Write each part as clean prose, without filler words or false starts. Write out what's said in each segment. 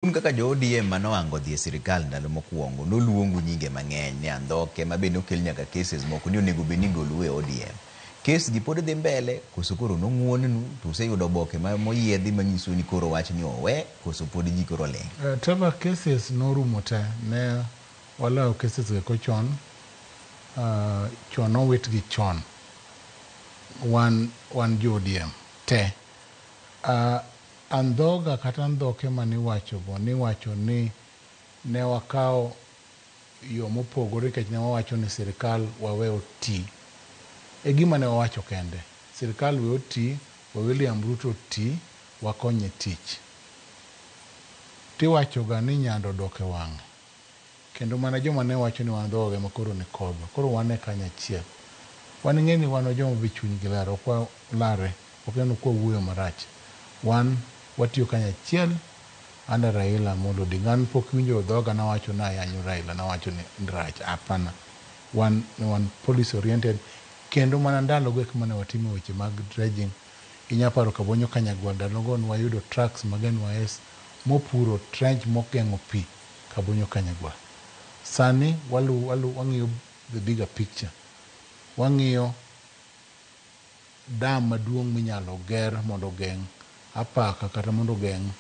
Un kaka jo ODM manoango dhi e sirikal ndalo mokwongo noluongu nyinge mang'eny ni andhoke ma bende okel nyaka cases moko ni onego bed ni igolo e ODM. Kes gi pod dhi mbele koso koro nong'uonnu to useyudo oboke moyiedhi manyiso ni koro wach ni owe koso pod ji koro ling'. Trevor, cases norumo te ne walawo cases go chon chon nowit gi chon wan jo ODM te andhoga kata andhoke niwacho ni ne wakawo yo mopogore kech ne wawacho ni sirikal wawe oti e gima ne wawacho kende sirikal we oti wa William Ruto oti wakonye tich tiwacho ga ni nyando doke wang'e kendo mana joma ne wacho ni wandhoge ma koro ni kodwa koro wane kanya chiel wan ng'eni wan joma bi chuny gi laro kwa lare okeno kwa wuoyo marach wan watiyo kanya chiel anda Raila Amolo Odinga an pok winjo dhoga na wacho na yanyo Raila na wacho ni rach hapana wan policy oriented kendo mana ndalo go kuma ne watimo weche mag dredging inyaparo Kabonyo Kanyagwal ndalogo wayudo trucks magen waes mopuro trench mokeng'o pi Kabonyo Kanyagwal sani wang'iyo the bigger picture wang'iyo dam maduong' minyalo ger mondo geng' apaka kata mondo geng'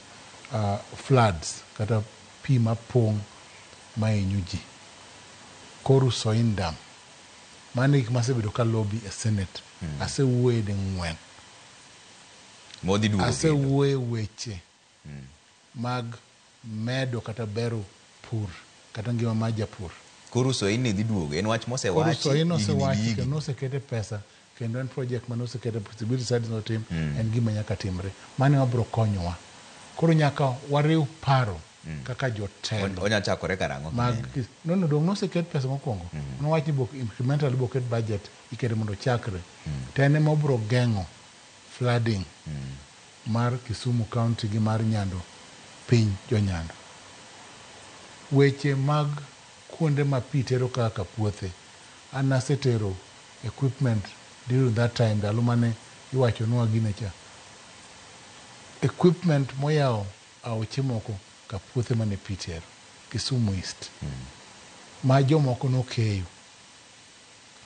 floods kata pi mapong' mahinyo ji Koru Soin Dam mane gik masebedo ka lobby e Senate asewuoye ding'wen asewuoye weche mag medo kata bero pur kata ngima ma japur Koru Soin ni dhi duogo en wach mosewachi Koru Soin osewachi kendo osekete pesa kendo en project man osekete possibility studies no team en gima nyaka timre mane wabro konyowa koro nyaka wariw paro kaka jotelo onya chakore karang'o no dong noseket pesa mokwongo nowachi bok incremental boket budget ikere mondo chakre tene mobro geng'o flooding mar Kisumu County gi mar Nyando piny jonyando weche mag kuonde ma pi tero kaka puothe an asetero equipment during that time ndalo mane iwacho nwa gine cha equipment moyawo aoche moko ka puothe mane pi tero Kisumu East ma jomoko nokeyo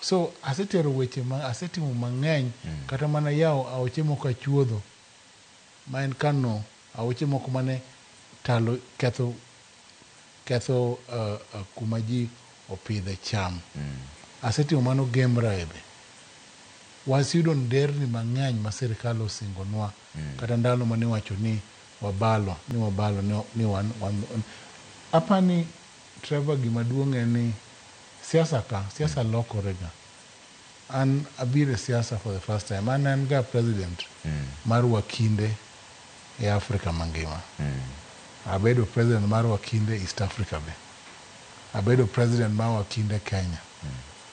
so asetero weche asetimo mang'eny kata mana yawo aoche moko achuodho ma en kano aoche moko mane talo ketho kuma ji opidhe cham asetimo mano Gemraebe wasiyudo nderni mang'eny ma sirikal osingonwa kata ndalo mane wacho ni wabalo ni wan apani Trevor gima duong' en ni siasa lokorega an abire siasa for the first time an ga president mar wakinde e Afrika mangima abedo president mar wakinde East Africa be abedo president mar wakinde Kenya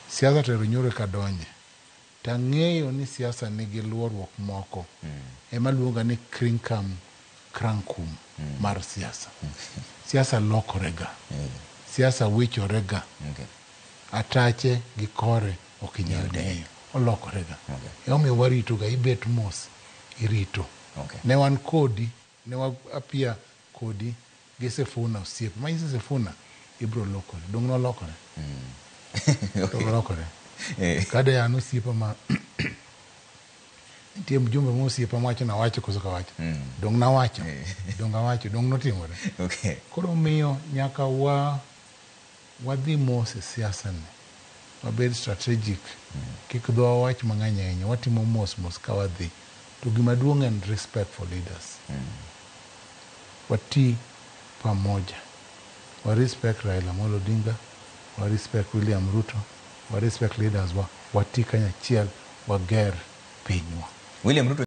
siasa tero nyoro kadonje tang'eyo ni siasa nigi luorruok moko ema luonga ni krankum mar siasa siasa lokorega siasa wichorega atache gi kore ok inyal ng'eyo olokorega emomiyo waritoga ibet mos irito ne wan kodi ne wapia kodi gi Sifuna osiep ma Sifuna ibro lokore dong nolokore lokore kada ya osiepa ma nitie mjumbe mo osiepa mawacho na wacho koso kawacho dong na wacho dong awacho dong notimore koro miyo nyaka wadhi mos e siasa ni wabed strategic kik dho wach mang'eny ahinya watimo mos ka wadhi to gima duong' en respect for leaders wati pamoja wa respect Raila Amolo Odinga wa respect William Ruto wa respect leaders wati kanya chiel wager pinywa William Ruto